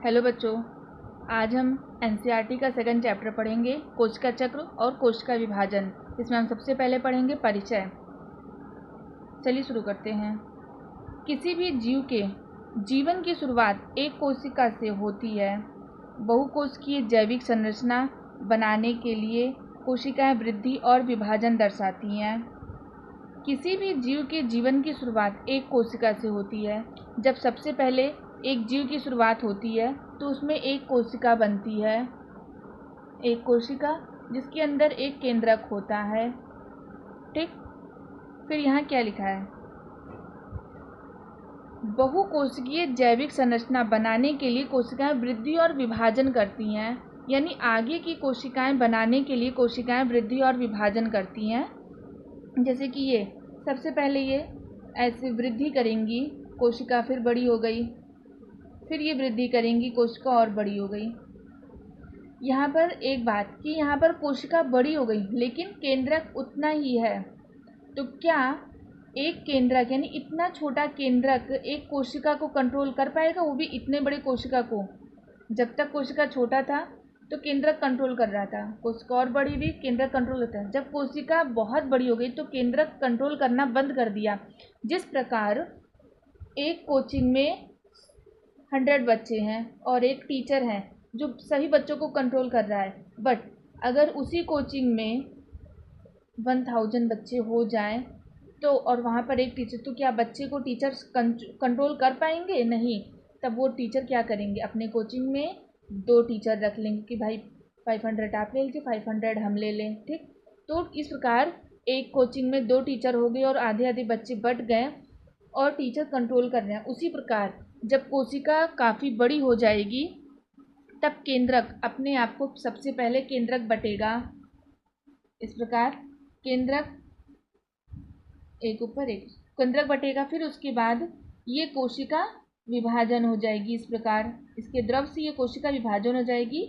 Hello बच्चों, आज हम एनसीईआरटी का सेकंड चैप्टर पढ़ेंगे, कोशिका चक्र और कोशिका विभाजन। इसमें हम सबसे पहले पढ़ेंगे परिचय। चलिए शुरू करते हैं। किसी भी जीव के जीवन की शुरुआत एक कोशिका से होती है। बहुकोशिकीय जैविक संरचना बनाने के लिए कोशिकाएं वृद्धि और विभाजन दर्शाती हैं। किसी भी जीव के जीवन की शुरुआत एक कोशिका से होती है। जब सबसे पहले एक जीव की शुरुआत होती है तो उसमें एक कोशिका बनती है, एक कोशिका जिसके अंदर एक केंद्रक होता है। ठीक, फिर यहाँ क्या लिखा है? बहुकोशिकीय जैविक संरचना बनाने के लिए कोशिकाएं वृद्धि और विभाजन करती हैं, यानी आगे की कोशिकाएं बनाने के लिए कोशिकाएं वृद्धि और विभाजन करती हैं। जैसे कि ये सबसे पहले ये ऐसे वृद्धि करेंगी कोशिका, फिर बड़ी हो गई, फिर ये वृद्धि करेंगी कोशिका और बड़ी हो गई। यहाँ पर एक बात कि यहाँ पर कोशिका बड़ी हो गई लेकिन केंद्रक उतना ही है, तो क्या एक केंद्रक यानी इतना छोटा केंद्रक एक कोशिका को कंट्रोल कर पाएगा, वो भी इतने बड़े कोशिका को? जब तक कोशिका छोटा था तो केंद्रक कंट्रोल कर रहा था, कोशिका और बड़ी भी केंद्रक कंट्रोल होता है। जब कोशिका बहुत बड़ी हो गई तो केंद्रक कंट्रोल करना बंद कर दिया। जिस प्रकार एक कोचिंग में 100 बच्चे हैं और एक टीचर है जो सभी बच्चों को कंट्रोल कर रहा है, बट अगर उसी कोचिंग में 1000 बच्चे हो जाएं तो और वहाँ पर एक टीचर, तो क्या बच्चे को टीचर कंट्रोल कर पाएंगे? नहीं। तब वो टीचर क्या करेंगे, अपने कोचिंग में 2 टीचर रख लेंगे कि भाई 500 आप ले लीजिए, 500 हम ले लें। ठीक, तो इस प्रकार एक कोचिंग में 2 टीचर हो गए और आधे आधे बच्चे बट गए और टीचर कंट्रोल कर रहे हैं। उसी प्रकार जब कोशिका काफ़ी बड़ी हो जाएगी तब केंद्रक अपने आप को सबसे पहले केंद्रक बटेगा। इस प्रकार केंद्रक एक ऊपर एक केंद्रक बटेगा, फिर उसके बाद ये कोशिका विभाजन हो जाएगी। इस प्रकार इसके द्रव से ये कोशिका विभाजन हो जाएगी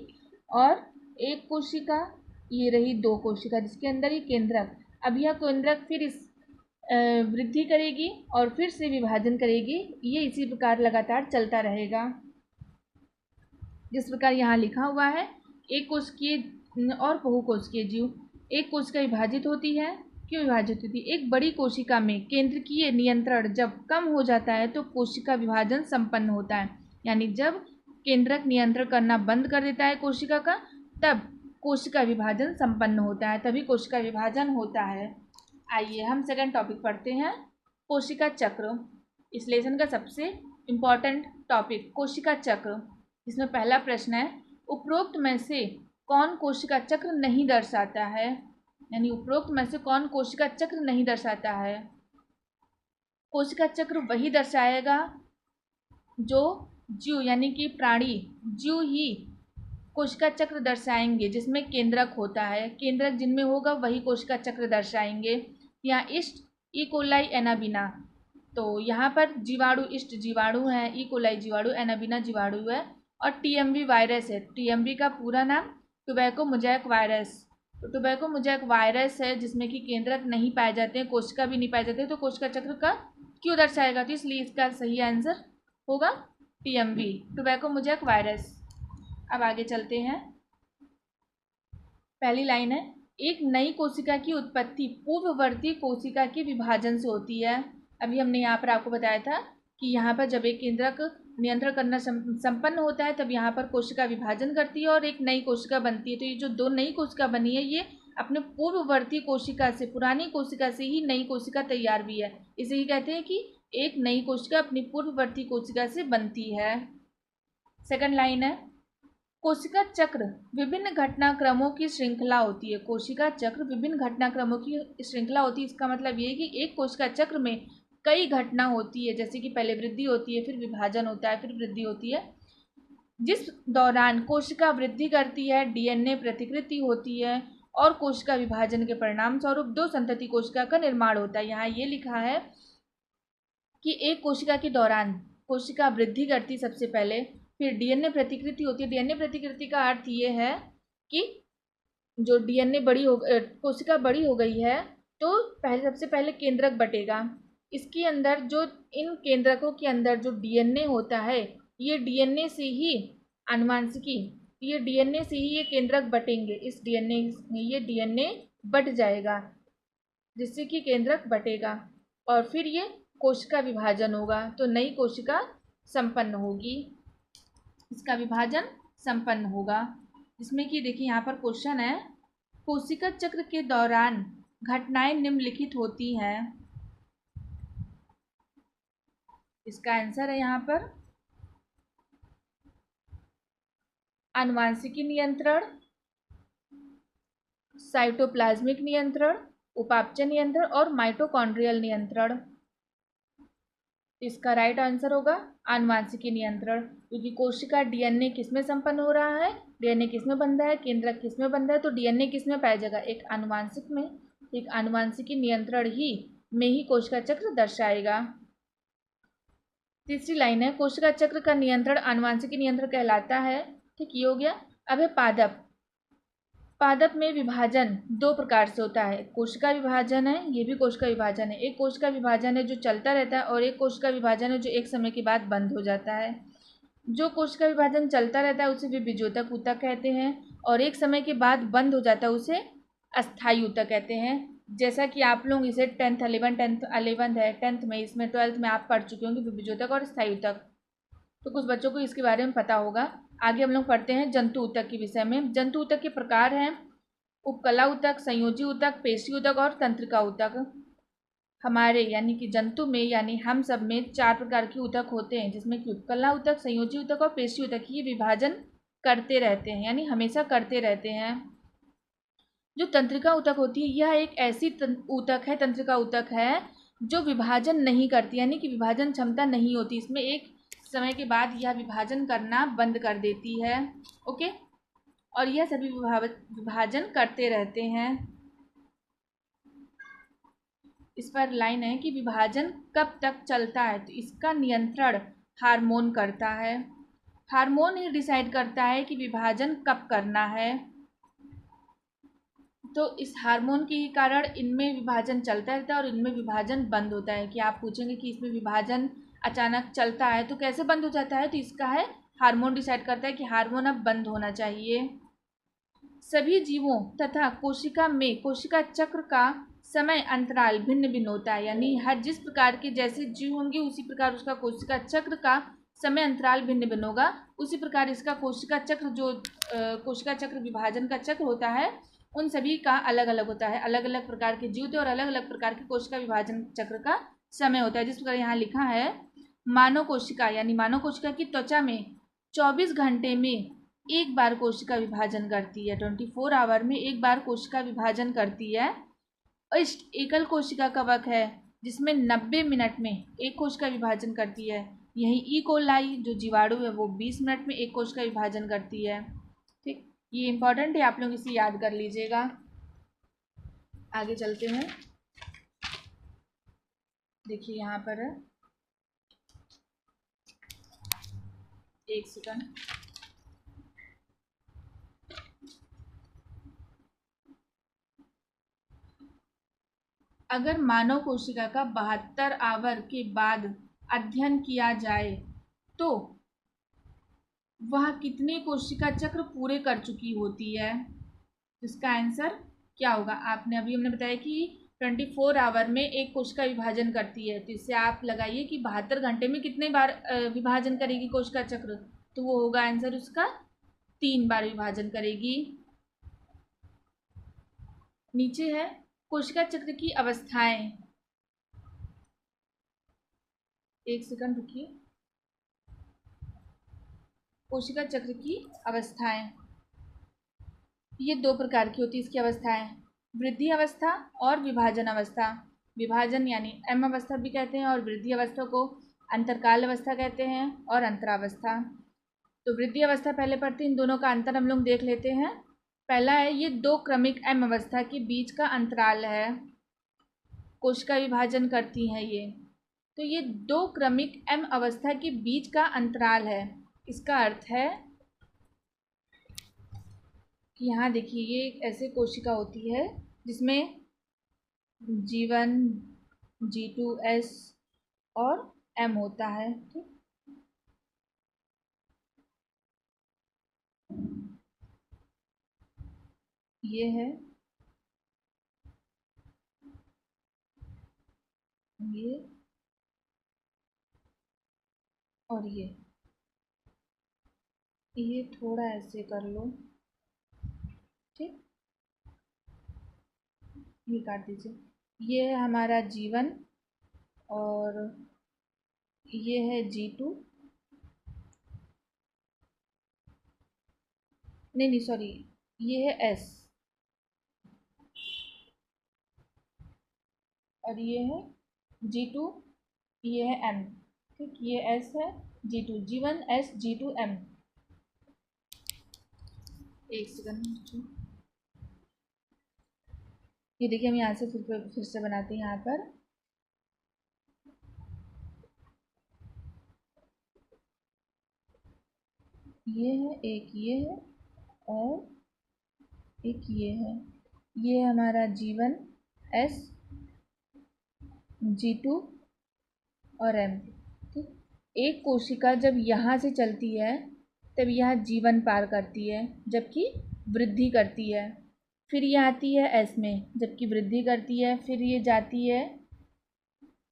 और एक कोशिका, ये रही 2 कोशिका जिसके अंदर ये केंद्रक, अब यह केंद्रक फिर इस वृद्धि करेगी और फिर से विभाजन करेगी। ये इसी प्रकार लगातार चलता रहेगा। जिस प्रकार यहाँ लिखा हुआ है, एक कोशिकीय और बहुकोशिकीय जीव। एक कोशिका विभाजित होती है। क्यों विभाजित होती है? एक बड़ी कोशिका में केंद्रकीय नियंत्रण जब कम हो जाता है तो कोशिका विभाजन संपन्न होता है। यानी जब केंद्रक नियंत्रण करना बंद कर देता है कोशिका का, तब कोशिका विभाजन संपन्न होता है, तभी कोशिका विभाजन होता है। आइए हम सेकंड टॉपिक पढ़ते हैं, कोशिका चक्र। इस लेसन का सबसे इम्पॉर्टेंट टॉपिक कोशिका चक्र। इसमें पहला प्रश्न है, उपरोक्त में से कौन कोशिका चक्र नहीं दर्शाता है? यानी उपरोक्त में से कौन कोशिका चक्र नहीं दर्शाता है? कोशिका चक्र वही दर्शाएगा जो जीव यानी कि प्राणी जीव ही कोशिका चक्र दर्शाएंगे जिसमें केंद्रक होता है। केंद्रक जिनमें होगा वही कोशिका चक्र दर्शाएंगे। यहाँ इष्ट, ई कोलाई, एनाबिना, तो यहाँ पर जीवाणु इष्ट जीवाणु है, ई कोलाई जीवाणु, एनाबिना जीवाणु है और टीएमवी वायरस है। टीएमवी का पूरा नाम टोबैको मोज़ेक वायरस। तो टोबैको मोज़ेक वायरस है जिसमें कि केंद्रक नहीं पाए जाते हैं, कोशिका भी नहीं पाए जाते, तो कोशिका चक्र का क्यों दर्शाएगा? तो इसलिए इसका सही आंसर होगा टीएमवी, टोबैको मोज़ेक वायरस। अब आगे चलते हैं। पहली लाइन है, एक नई कोशिका की उत्पत्ति पूर्ववर्ती कोशिका के विभाजन से होती है। अभी हमने यहाँ पर आपको बताया था कि यहाँ पर जब एक केंद्रक नियंत्रण करना संपन्न होता है तब यहाँ पर कोशिका विभाजन करती है और एक नई कोशिका बनती है। तो ये जो 2 नई कोशिका बनी है ये अपने पूर्ववर्ती कोशिका से, पुरानी कोशिका से ही नई कोशिका तैयार भी है। इसे ही कहते हैं कि एक नई कोशिका अपनी पूर्ववर्ती कोशिका से बनती है। सेकंड लाइन है, कोशिका चक्र विभिन्न घटनाक्रमों की श्रृंखला होती है। कोशिका चक्र विभिन्न घटनाक्रमों की श्रृंखला होती है। इसका मतलब ये है कि एक कोशिका चक्र में कई घटना होती है, जैसे कि पहले वृद्धि होती है, फिर विभाजन होता है, फिर वृद्धि होती है। जिस दौरान कोशिका वृद्धि करती है डीएनए प्रतिकृति होती है और कोशिका विभाजन के परिणाम स्वरूप 2 संतति कोशिका का निर्माण होता है। यहाँ ये लिखा है कि एक कोशिका के दौरान कोशिका वृद्धि करती सबसे पहले, फिर डीएनए प्रतिकृति होती है। डीएनए प्रतिकृति का अर्थ ये है कि जो डीएनए कोशिका बड़ी हो गई है तो सबसे पहले केंद्रक बटेगा। इसके अंदर जो इन केंद्रकों के अंदर जो डीएनए होता है, ये डीएनए से ही आनुवांशिकी, ये डीएनए से ही ये केंद्रक बटेंगे, इस डीएनए में ये डीएनए बट जाएगा जिससे कि केंद्रक बटेगा और फिर ये कोशिका विभाजन होगा, तो नई कोशिका संपन्न होगी, इसका विभाजन संपन्न होगा। जिसमें कि देखिए यहाँ पर क्वेश्चन है, कोशिका चक्र के दौरान घटनाएं निम्नलिखित होती हैं। इसका आंसर है यहाँ पर आनुवांशिकी नियंत्रण, साइटोप्लाज्मिक नियंत्रण, उपापचय नियंत्रण और माइटोकॉन्ड्रियल नियंत्रण। इसका राइट आंसर होगा आनुवांशिकी नियंत्रण, क्योंकि कोशिका डीएनए किसमें संपन्न हो रहा है, डीएनए किसमें बंधा है, केंद्रक किसमें बंधा है, तो डीएनए किसमें पाया जाएगा, एक आनुवांशिक में, एक आनुवांशिकी नियंत्रण ही में ही कोशिका चक्र दर्शाएगा। तीसरी लाइन है, कोशिका चक्र का नियंत्रण आनुवांशिकी नियंत्रण कहलाता है। ठीक, ये हो गया। अब है पादप। पादप में विभाजन दो प्रकार से होता है, कोशिका विभाजन है, ये भी कोशिका विभाजन है। एक कोशिका विभाजन है जो चलता रहता है और एक कोशिका विभाजन है जो एक समय के बाद बंद हो जाता है। जो कोशिका विभाजन चलता रहता है उसे विभिजोतक ऊतक कहते हैं और एक समय के बाद बंद हो जाता है उसे अस्थायी ऊतक कहते हैं। जैसा कि आप लोग इसे 10th 11th है, 10th में, इसमें 12th में आप पढ़ चुके होंगे विभिजोतक और स्थायी ऊतक, तो कुछ बच्चों को इसके बारे में पता होगा। आगे हम लोग पढ़ते हैं जंतु ऊतक के विषय में। जंतु ऊतक के प्रकार हैं उपकला ऊतक, संयोजी ऊतक, पेशी ऊतक और तंत्रिका ऊतक। हमारे यानी कि जंतु में यानी हम सब में 4 प्रकार के ऊतक होते हैं, जिसमें कि उपकला ऊतक, संयोजी ऊतक और पेशी ऊतक, ये विभाजन करते रहते हैं यानी हमेशा करते रहते हैं। जो तंत्रिका ऊतक होती है यह एक ऐसी ऊतक है, तंत्रिका ऊतक है जो विभाजन नहीं करती, यानी कि विभाजन क्षमता नहीं होती, इसमें एक समय के बाद यह विभाजन करना बंद कर देती है। ओके, और यह सभी विभाजन करते रहते हैं। इस पर लाइन है कि विभाजन कब तक चलता है, तो इसका नियंत्रण हार्मोन करता है। हार्मोन ही डिसाइड करता है कि विभाजन कब करना है, तो इस हार्मोन के ही कारण इनमें विभाजन चलता रहता है और इनमें विभाजन बंद होता है। कि आप पूछेंगे कि इसमें विभाजन अचानक चलता है तो कैसे बंद हो जाता है, तो इसका है हार्मोन डिसाइड करता है कि हार्मोन अब बंद होना चाहिए। सभी जीवों तथा कोशिका में कोशिका चक्र का समय अंतराल भिन्न भिन्न होता है, यानी हर जिस प्रकार के जैसे जीव होंगे उसी प्रकार उसका कोशिका चक्र का समय अंतराल भिन्न भिन्न होगा। उसी प्रकार इसका कोशिका चक्र जो कोशिका चक्र विभाजन का चक्र होता है उन सभी का अलग अलग होता है। अलग अलग प्रकार के जीव और अलग अलग प्रकार के कोशिका विभाजन चक्र का समय होता है। जिस प्रकार यहाँ लिखा है, मानव कोशिका यानी मानव कोशिका की त्वचा में 24 घंटे में एक बार कोशिका विभाजन करती है, 24 आवर में एक बार कोशिका विभाजन करती है। इष्ट एकल कोशिका कवक है जिसमें 90 मिनट में एक कोशिका विभाजन करती है। यही ई कोलाई जो जीवाणु है वो 20 मिनट में एक कोशिका विभाजन करती है। ठीक, ये इंपॉर्टेंट है, आप लोग इसे याद कर लीजिएगा। आगे चलते हैं, देखिए यहाँ पर है, एक सेकंड। अगर मानव कोशिका का 72 आवर के बाद अध्ययन किया जाए तो वह कितने कोशिका चक्र पूरे कर चुकी होती है, इसका आंसर क्या होगा। आपने अभी हमने बताया कि 24 आवर में एक कोशिका विभाजन करती है, तो इससे आप लगाइए कि 72 घंटे में कितने बार विभाजन करेगी कोशिका चक्र, तो वो होगा आंसर उसका 3 बार विभाजन करेगी। नीचे है कोशिका चक्र की अवस्थाएं, एक सेकंड रुकिए। कोशिका चक्र की अवस्थाएं ये 2 प्रकार की होती है इसकी अवस्थाएं, वृद्धि अवस्था और विभाजन अवस्था। विभाजन यानी एम अवस्था भी कहते हैं और वृद्धि अवस्था को अंतरकाल अवस्था कहते हैं और अंतरावस्था। तो वृद्धि अवस्था पहले पढ़ते हैं, इन दोनों का अंतर हम लोग देख लेते हैं। पहला है ये 2 क्रमिक एम अवस्था के बीच का अंतराल है, कोशिका विभाजन करती हैं ये, तो ये 2 क्रमिक एम अवस्था के बीच का अंतराल है। इसका अर्थ है कि यहाँ देखिए ये एक ऐसे कोशिका होती है जिसमें G1 G2 S और M होता है। ठीक, ये है, ये और ये थोड़ा ऐसे कर लो, ठीक, ये काट दीजिए। ये है हमारा जीवन, और ये है G2, नहीं नहीं सॉरी, ये है S, और ये है G2, ये है M, ठीक, ये S है, G2, G1 S G2 M। एक सेकंड, ये देखिए हम यहाँ से फिर से बनाते हैं। यहाँ पर ये है, एक ये है, और एक ये है हमारा G1 S G2 और M, ठीक। एक कोशिका जब यहाँ से चलती है तब यहाँ G1 पार करती है, जबकि वृद्धि करती है, फिर ये आती है S में जबकि वृद्धि करती है, फिर ये जाती है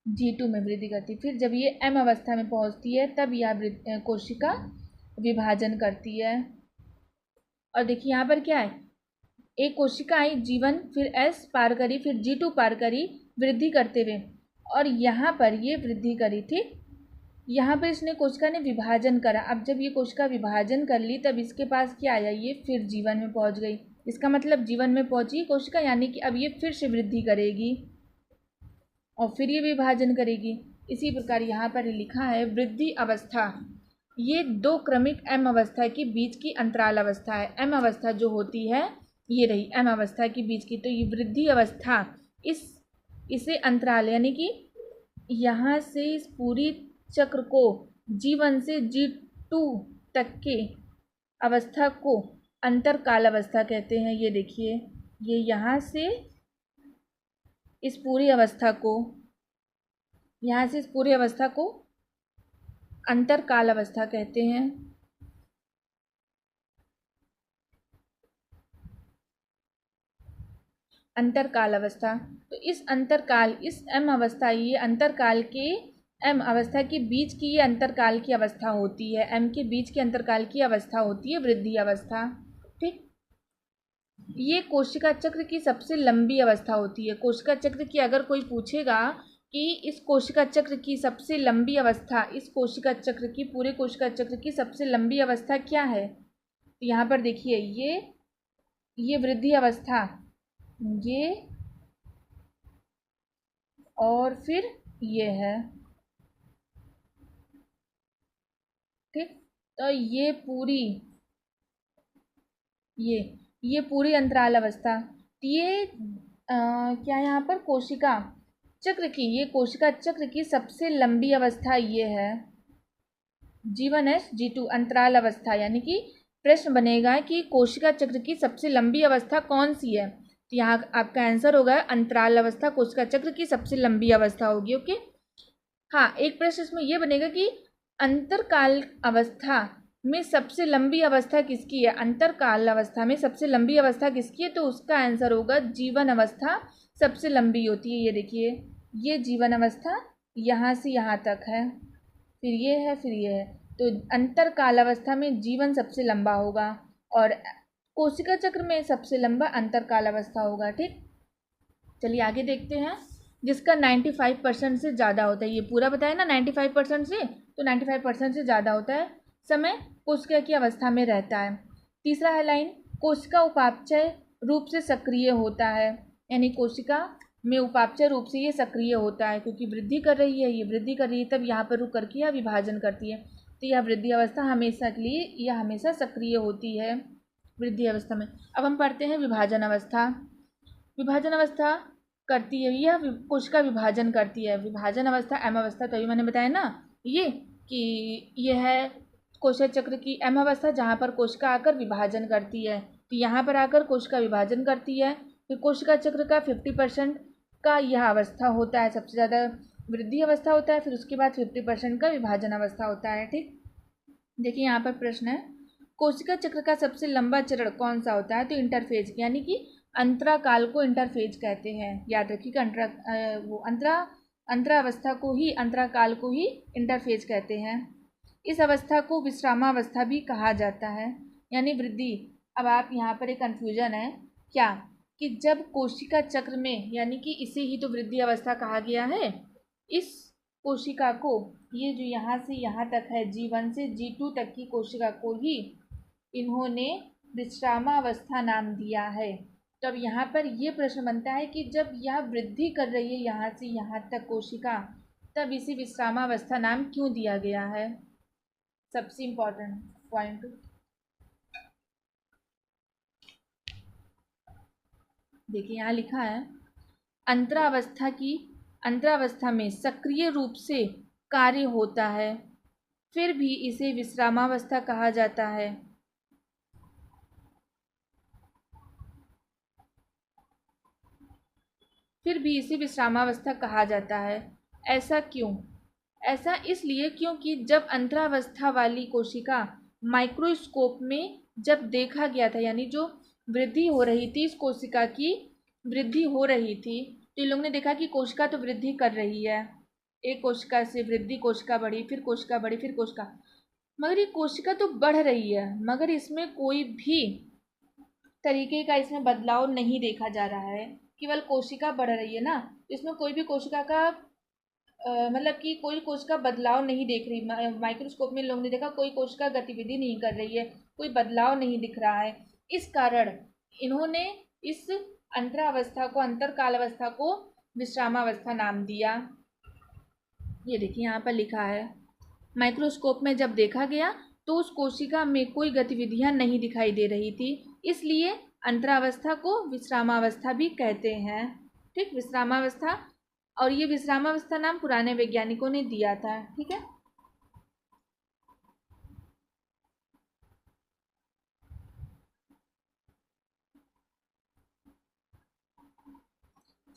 G2 में वृद्धि करती है, फिर जब ये M अवस्था में पहुँचती है तब यह कोशिका विभाजन करती है। और देखिए यहाँ पर क्या है, एक कोशिका आई G1, फिर S पार करी, फिर G2 पार करी वृद्धि करते हुए, और यहाँ पर ये वृद्धि करी, ठीक। यहाँ पर इसने कोशिका ने विभाजन करा। अब जब ये कोशिका विभाजन कर ली तब इसके पास क्या आया, ये फिर जीवन में पहुँच गई। इसका मतलब जीवन में पहुँची कोशिका, यानी कि अब ये फिर से वृद्धि करेगी और फिर ये विभाजन करेगी। इसी प्रकार यहाँ पर लिखा है वृद्धि अवस्था, ये दो क्रमिक M अवस्था के बीच की अंतराल अवस्था है। M अवस्था जो होती है ये रही M अवस्था के बीच की, तो ये वृद्धि अवस्था इसे अंतराल, यानी कि यहाँ से इस पूरी चक्र को G1 से G2 तक के अवस्था को अंतरकाल अवस्था कहते हैं। ये देखिए, ये यहाँ से इस पूरी अवस्था को अंतरकाल अवस्था कहते हैं। अंतरकाल अवस्था, तो इस M अवस्था, ये अंतरकाल के M अवस्था के बीच की ये अंतरकाल की अवस्था होती है। M के बीच की अंतरकाल की अवस्था होती है वृद्धि अवस्था, ठीक। ये कोशिका चक्र की सबसे लंबी अवस्था होती है। कोशिका चक्र की अगर कोई पूछेगा कि इस कोशिका चक्र की सबसे लंबी अवस्था, इस कोशिका चक्र की, पूरे कोशिका चक्र की सबसे लंबी अवस्था क्या है, तो यहाँ पर देखिए ये वृद्धि अवस्था, ये और फिर ये है, ठीक। तो ये पूरी अंतराल अवस्था, ये क्या यहाँ पर कोशिका चक्र की सबसे लंबी अवस्था ये है G1 S G2 अंतराल अवस्था। यानी कि प्रश्न बनेगा कि कोशिका चक्र की सबसे लंबी अवस्था कौन सी है, तो यहाँ आपका आंसर होगा अंतराल अवस्था कोशिका चक्र की सबसे लंबी अवस्था होगी। ओके, हाँ, एक प्रश्न इसमें यह बनेगा कि अंतरकाल अवस्था में सबसे लंबी अवस्था किसकी है, अंतरकाल अवस्था में सबसे लंबी अवस्था किसकी है, तो उसका आंसर होगा G1 अवस्था सबसे लंबी होती है। ये देखिए, ये G1 अवस्था यहाँ से यहाँ तक है, फिर ये है, फिर ये है, तो अंतरकाल अवस्था में G1 सबसे लंबा होगा और कोशिका चक्र में सबसे लंबा अंतरकाल अवस्था होगा, ठीक। चलिए आगे देखते हैं। जिसका 95% से ज़्यादा होता है, ये पूरा बताया ना 95% से, तो 95% से ज़्यादा होता है समय कोशिका की अवस्था में रहता है। तीसरा है लाइन, कोशिका उपापचय रूप से सक्रिय होता है, यानी कोशिका में उपापचय रूप से ये सक्रिय होता है क्योंकि वृद्धि कर रही है, ये वृद्धि कर रही है, तब यहाँ पर रुक करके यह विभाजन करती है, तो यह वृद्धि अवस्था हमेशा के लिए यह हमेशा सक्रिय होती है वृद्धि अवस्था में। अब हम पढ़ते हैं विभाजन अवस्था। विभाजन अवस्था करती है, यह कोशिका विभाजन करती है। विभाजन अवस्था M अवस्था, तो अभी मैंने बताया ना ये कि यह है कोशिका चक्र की M अवस्था जहाँ पर कोशिका आकर विभाजन करती है, तो यहाँ पर आकर कोशिका विभाजन करती है। फिर कोशिका चक्र का 50% का यह अवस्था होता है, सबसे ज़्यादा वृद्धि अवस्था होता है, फिर उसके बाद 50% का विभाजन अवस्था होता है, ठीक। देखिए यहाँ पर प्रश्न है, कोशिका चक्र का सबसे लंबा चरण कौन सा होता है? तो इंटरफेज, यानी कि अंतराकाल को इंटरफेज कहते हैं। याद रखिएगा, अंतरावस्था को ही, अंतराकाल को ही इंटरफेज कहते हैं। इस अवस्था को विश्रामावस्था भी कहा जाता है, यानी वृद्धि। अब आप यहाँ पर एक कन्फ्यूजन है क्या, कि जब कोशिका चक्र में, यानी कि इसे ही तो वृद्धि अवस्था कहा गया है, इस कोशिका को, ये जो यहाँ से यहाँ तक है, G1 से G2 तक की कोशिका को ही इन्होंने विश्रामावस्था नाम दिया है। तो अब यहाँ पर ये प्रश्न बनता है कि जब यह वृद्धि कर रही है यहाँ से यहाँ तक कोशिका, तब इसे विश्रामावस्था नाम क्यों दिया गया है? सबसे इम्पोर्टेंट पॉइंट। देखिए यहाँ लिखा है, अंतरावस्था में सक्रिय रूप से कार्य होता है, फिर भी इसे विश्रामावस्था कहा जाता है। फिर भी इसे विश्रामावस्था कहा जाता है। ऐसा क्यों? ऐसा इसलिए क्योंकि जब अंतरावस्था वाली कोशिका माइक्रोस्कोप में जब देखा गया था, यानी जो वृद्धि हो रही थी, इस कोशिका की वृद्धि हो रही थी, तो इन लोगों ने देखा कि कोशिका तो वृद्धि कर रही है, एक कोशिका से वृद्धि, कोशिका बढ़ी, फिर कोशिका बढ़ी, फिर कोशिका, मगर ये कोशिका तो बढ़ रही है, मगर इसमें कोई भी तरीके का इसमें बदलाव नहीं देखा जा रहा है, केवल कोशिका बढ़ रही है ना, इसमें कोई भी कोशिका का मतलब कि कोई कोशिका बदलाव नहीं देख रही। माइक्रोस्कोप में लोगों ने देखा कोई कोशिका गतिविधि नहीं कर रही है, कोई बदलाव नहीं दिख रहा है। इस कारण इन्होंने इस अंतरावस्था को, अंतरकाल अवस्था को विश्रामावस्था नाम दिया। ये देखिए यहाँ पर लिखा है, माइक्रोस्कोप में जब देखा गया तो उस कोशिका में कोई गतिविधियां नहीं दिखाई दे रही थी, इसलिए अंतरावस्था को विश्रामावस्था भी कहते हैं। ठीक, विश्रामावस्था, और ये विश्रामावस्था नाम पुराने वैज्ञानिकों ने दिया था। ठीक है,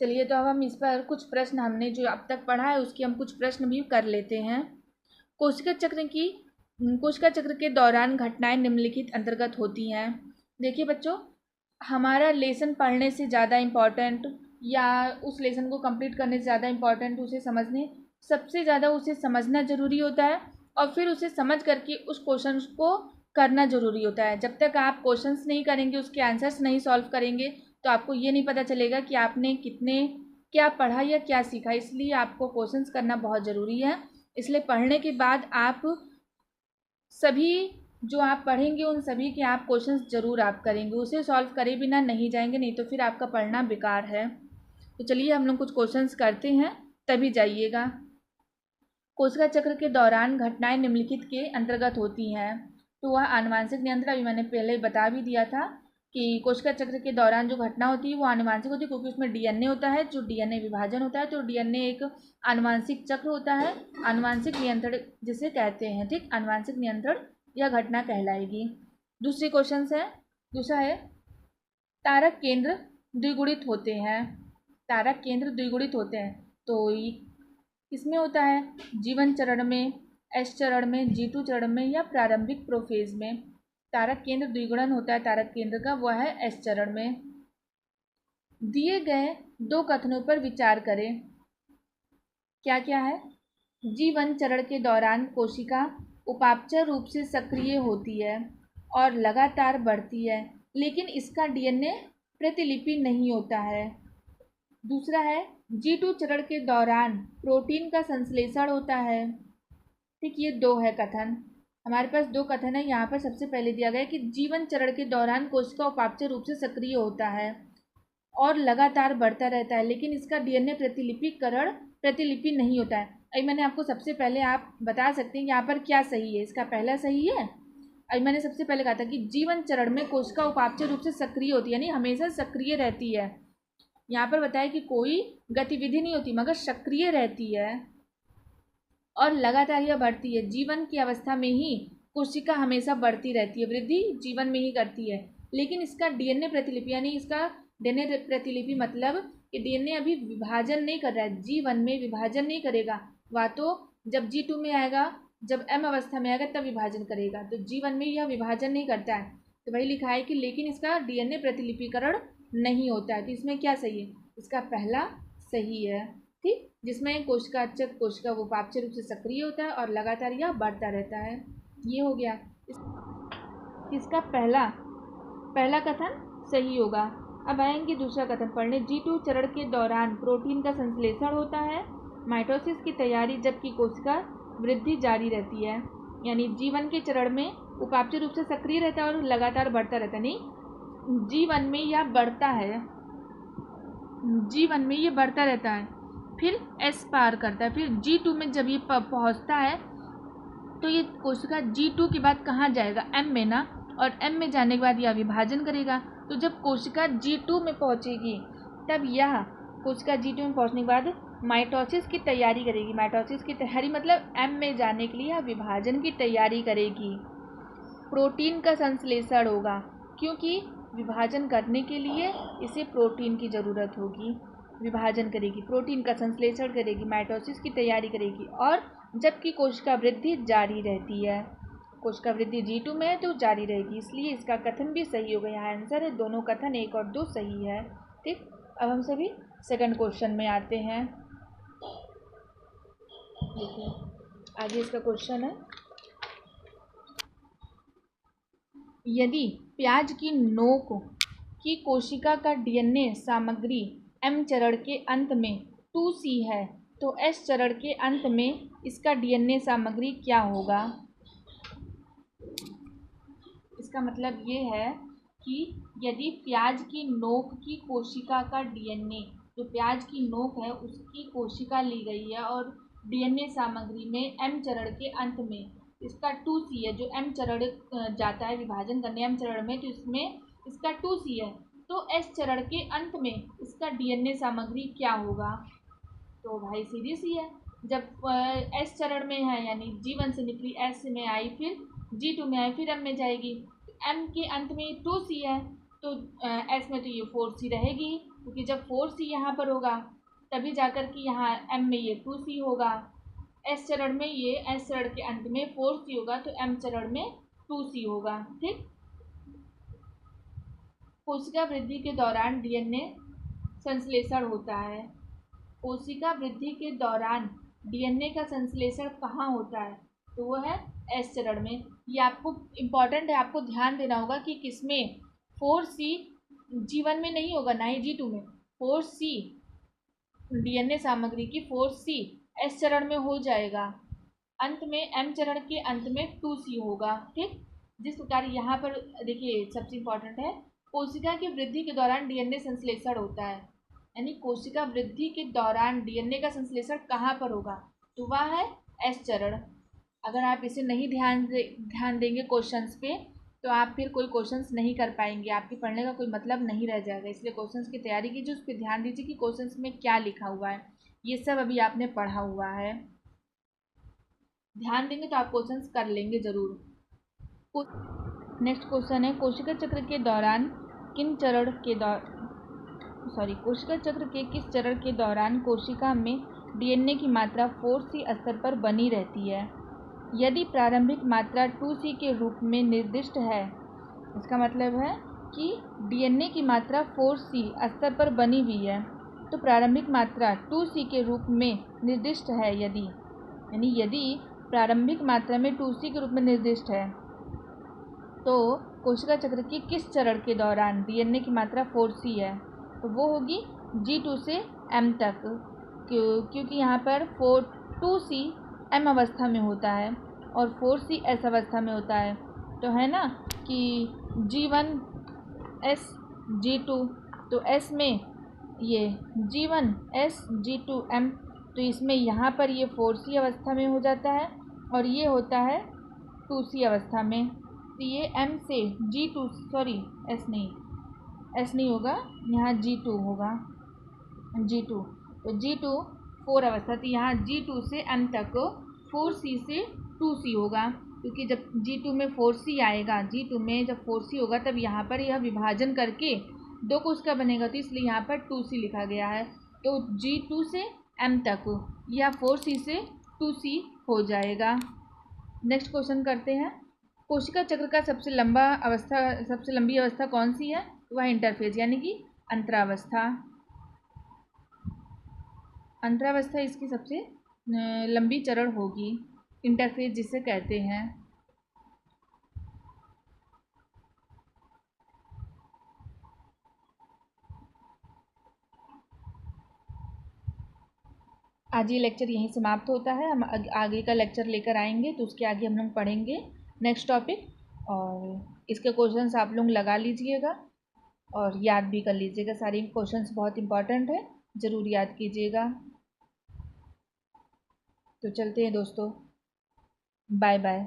चलिए तो अब हम इस पर कुछ प्रश्न, हमने जो अब तक पढ़ा है उसकी हम कुछ प्रश्न भी कर लेते हैं। कोशिका चक्र के दौरान घटनाएं निम्नलिखित अंतर्गत होती हैं। देखिए बच्चों, हमारा लेसन पढ़ने से ज़्यादा इम्पॉर्टेंट, या उस लेसन को कंप्लीट करने से ज़्यादा इम्पॉर्टेंट, उसे समझने, सबसे ज़्यादा उसे समझना ज़रूरी होता है, और फिर उसे समझ करके उस क्वेश्चन को करना ज़रूरी होता है। जब तक आप क्वेश्चंस नहीं करेंगे, उसके आंसर्स नहीं सॉल्व करेंगे, तो आपको ये नहीं पता चलेगा कि आपने क्या पढ़ा या क्या सीखा। इसलिए आपको क्वेश्चंस करना बहुत ज़रूरी है। इसलिए पढ़ने के बाद आप सभी जो आप पढ़ेंगे उन सभी के आप क्वेश्चंस ज़रूर आप करेंगे, उसे सॉल्व करे बिना नहीं जाएंगे, नहीं तो फिर आपका पढ़ना बेकार है। तो चलिए हम लोग कुछ क्वेश्चंस करते हैं, तभी जाइएगा। कोशिका चक्र के दौरान घटनाएं निम्नलिखित के अंतर्गत होती हैं। तो वह आनुवांशिक नियंत्रण, अभी मैंने पहले बता भी दिया था कि कोशिका चक्र के दौरान जो घटना होती है वो आनुवांशिक होती है, क्योंकि उसमें डीएनए होता है, जो डीएनए विभाजन होता है, तो डीएनए एक आनुवांशिक चक्र होता है, आनुवांशिक नियंत्रण जिसे कहते हैं। ठीक, आनुवांशिक नियंत्रण यह घटना कहलाएगी। दूसरा है तारक केंद्र द्विगुणित होते हैं। तारक केंद्र द्विगुणित होते हैं तो किसमें होता है? G1 चरण में, S चरण में, G2 चरण में, या प्रारंभिक प्रोफेज में। तारक केंद्र द्विगुणन होता है तारक केंद्र का, वह है S चरण में। दिए गए दो कथनों पर विचार करें। क्या क्या है? G1 चरण के दौरान कोशिका उपापचय रूप से सक्रिय होती है और लगातार बढ़ती है, लेकिन इसका डीएनए प्रतिलिपि नहीं होता है। दूसरा है, G2 चरण के दौरान प्रोटीन का संश्लेषण होता है। ठीक, ये दो है कथन, हमारे पास दो कथन है। यहाँ पर सबसे पहले दिया गया है कि G1 चरण के दौरान कोशिका उपापचय रूप से सक्रिय होता है और लगातार बढ़ता रहता है, लेकिन इसका डीएनए प्रतिलिपि नहीं होता है। अभी मैंने आपको सबसे पहले, आप बता सकते हैं यहाँ पर क्या सही है, इसका पहला सही है। अभी मैंने सबसे पहले कहा था कि G1 चरण में कोशिका उपापचय रूप से सक्रिय होती है, यानी हमेशा सक्रिय रहती है। यहाँ पर बताया कि कोई गतिविधि नहीं होती मगर सक्रिय रहती है और लगातार यह बढ़ती है। जीवन की अवस्था में ही कोशिका हमेशा बढ़ती रहती है, वृद्धि जीवन में ही करती है, लेकिन इसका डीएनए प्रतिलिपि, यानी इसका डीएनए प्रतिलिपि मतलब कि डीएनए अभी विभाजन नहीं कर रहा है, G1 में विभाजन नहीं करेगा। वह तो जब G2 में आएगा जब m अवस्था में आएगा तब विभाजन करेगा। तो G1 में यह विभाजन नहीं करता है, तो वही लिखा है कि लेकिन इसका DNA प्रतिलिपिकरण नहीं होता है। तो इसमें क्या सही है? इसका पहला सही है, ठीक। जिसमें कोशिका उपापचय रूप से सक्रिय होता है और लगातार यह बढ़ता रहता है। ये हो गया इसका पहला कथन सही होगा। अब आएंगे दूसरा कथन पढ़ने। G2 चरण के दौरान प्रोटीन का संश्लेषण होता है, माइटोसिस की तैयारी, जबकि कोशिका वृद्धि जारी रहती है। यानी G1 के चरण में उपापचय रूप से सक्रिय रहता है और लगातार बढ़ता रहता है। नहीं, G1 में यह बढ़ता है, G1 में ये बढ़ता रहता है, फिर S पार करता है, फिर G2 में जब ये पहुंचता है तो ये कोशिका G2 के बाद कहाँ जाएगा? M में ना, और M में जाने के बाद यह विभाजन करेगा। तो जब कोशिका G2 में पहुंचेगी तब यह कोशिका G2 में पहुंचने के बाद माइटोसिस की तैयारी करेगी। माइटोसिस की तैयारी मतलब M में जाने के लिए यह विभाजन की तैयारी करेगी। प्रोटीन का संश्लेषण होगा, क्योंकि विभाजन करने के लिए इसे प्रोटीन की ज़रूरत होगी। विभाजन करेगी, प्रोटीन का संश्लेषण करेगी, माइटोसिस की तैयारी करेगी, और जबकि कोशिका वृद्धि जारी रहती है। कोशिका वृद्धि G2 में है तो जारी रहेगी, इसलिए इसका कथन भी सही हो गया। यहाँ आंसर है, दोनों कथन 1 और 2 सही है, ठीक। अब हम सभी सेकंड क्वेश्चन में आते हैं। देखिए आगे इसका क्वेश्चन है, यदि प्याज की नोक की कोशिका का DNA सामग्री M चरण के अंत में 2C है तो S चरण के अंत में इसका DNA सामग्री क्या होगा? इसका मतलब ये है कि यदि प्याज की नोक की कोशिका का DNA, जो प्याज की नोक है उसकी कोशिका ली गई है और DNA सामग्री में M चरण के अंत में इसका 2C है, जो M चरण जाता है विभाजन करने M चरण में, तो इसमें इसका 2C है, तो S चरण के अंत में इसका DNA सामग्री क्या होगा? तो भाई सीधी सी है, जब S चरण में है यानी G1 से निकली S में आई, फिर G2 में आई, फिर M में जाएगी। M के अंत में 2C है तो S में तो ये 4C रहेगी, क्योंकि जब 4C यहाँ पर होगा तभी जाकर कि यहाँ M में ये 2C होगा। S चरण में ये S चरण के अंत में 4C होगा तो M चरण में 2C होगा, ठीक। कोशिका वृद्धि के दौरान DNA संश्लेषण होता है। कोशिका वृद्धि के दौरान DNA का संश्लेषण कहाँ होता है? तो वो है S चरण में। ये आपको इम्पॉर्टेंट है, आपको ध्यान देना होगा कि किसमें 4C G1 में नहीं होगा, ना ही G2 में। 4C DNA सामग्री की 4C S चरण में हो जाएगा, अंत में M चरण के अंत में 2C होगा, ठीक। जिस प्रकार यहाँ पर देखिए सबसे इम्पॉर्टेंट है, कोशिका की वृद्धि के दौरान DNA संश्लेषण होता है, यानी कोशिका वृद्धि के दौरान DNA का संश्लेषण कहाँ पर होगा? तो वह है S चरण। अगर आप इसे नहीं ध्यान देंगे क्वेश्चंस पे तो आप फिर कोई क्वेश्चंस नहीं कर पाएंगे, आपके पढ़ने का कोई मतलब नहीं रह जाएगा। इसलिए क्वेश्चंस की तैयारी कीजिए, उस पर ध्यान दीजिए कि क्वेश्चंस में क्या लिखा हुआ है। ये सब अभी आपने पढ़ा हुआ है, ध्यान देंगे तो आप क्वेश्चंस कर लेंगे ज़रूर। नेक्स्ट क्वेश्चन है, कोशिका चक्र के दौरान कोशिका चक्र के किस चरण के दौरान कोशिका में DNA की मात्रा 4C स्तर पर बनी रहती है? यदि प्रारंभिक मात्रा 2C के रूप में निर्दिष्ट है, इसका मतलब है कि DNA की मात्रा 4C स्तर पर बनी हुई है, तो प्रारंभिक मात्रा 2C के रूप में निर्दिष्ट है। यदि प्रारंभिक मात्रा में 2C के रूप में निर्दिष्ट है तो कोशिका चक्र के किस चरण के दौरान DNA की मात्रा 4C है? तो वो होगी G2 से M तक, क्योंकि यहाँ पर 2C M अवस्था में होता है और 4C S अवस्था में होता है। तो है ना कि G1 S G2, तो S में ये G1 S G2 M, तो इसमें यहाँ पर ये 4C अवस्था में हो जाता है और ये होता है 2C अवस्था में। तो ये M से G2 S नहीं होगा, यहाँ G2 होगा, G2, तो G2 4 अवस्था, तो यहाँ G2 से M तक 4C से 2C होगा, क्योंकि जब G2 में 4C आएगा, G2 में जब 4C होगा तब यहाँ पर यह विभाजन करके 2 कोशिका बनेगा, तो इसलिए यहाँ पर 2C लिखा गया है। तो G2 से M तक या 4C से 2C हो जाएगा। नेक्स्ट क्वेश्चन करते हैं। कोशिका चक्र का सबसे लंबी अवस्था कौन सी है? वह इंटरफेज यानी कि अंतरावस्था। अंतरावस्था इसकी सबसे लंबी चरण होगी, इंटरफेज जिसे कहते हैं। आज ये लेक्चर यहीं समाप्त होता है। हम आगे का लेक्चर लेकर आएंगे तो उसके आगे हम लोग पढ़ेंगे नेक्स्ट टॉपिक, और इसके क्वेश्चंस आप लोग लगा लीजिएगा और याद भी कर लीजिएगा। सारे क्वेश्चंस बहुत इंपॉर्टेंट है, ज़रूर याद कीजिएगा। तो चलते हैं दोस्तों, बाय बाय।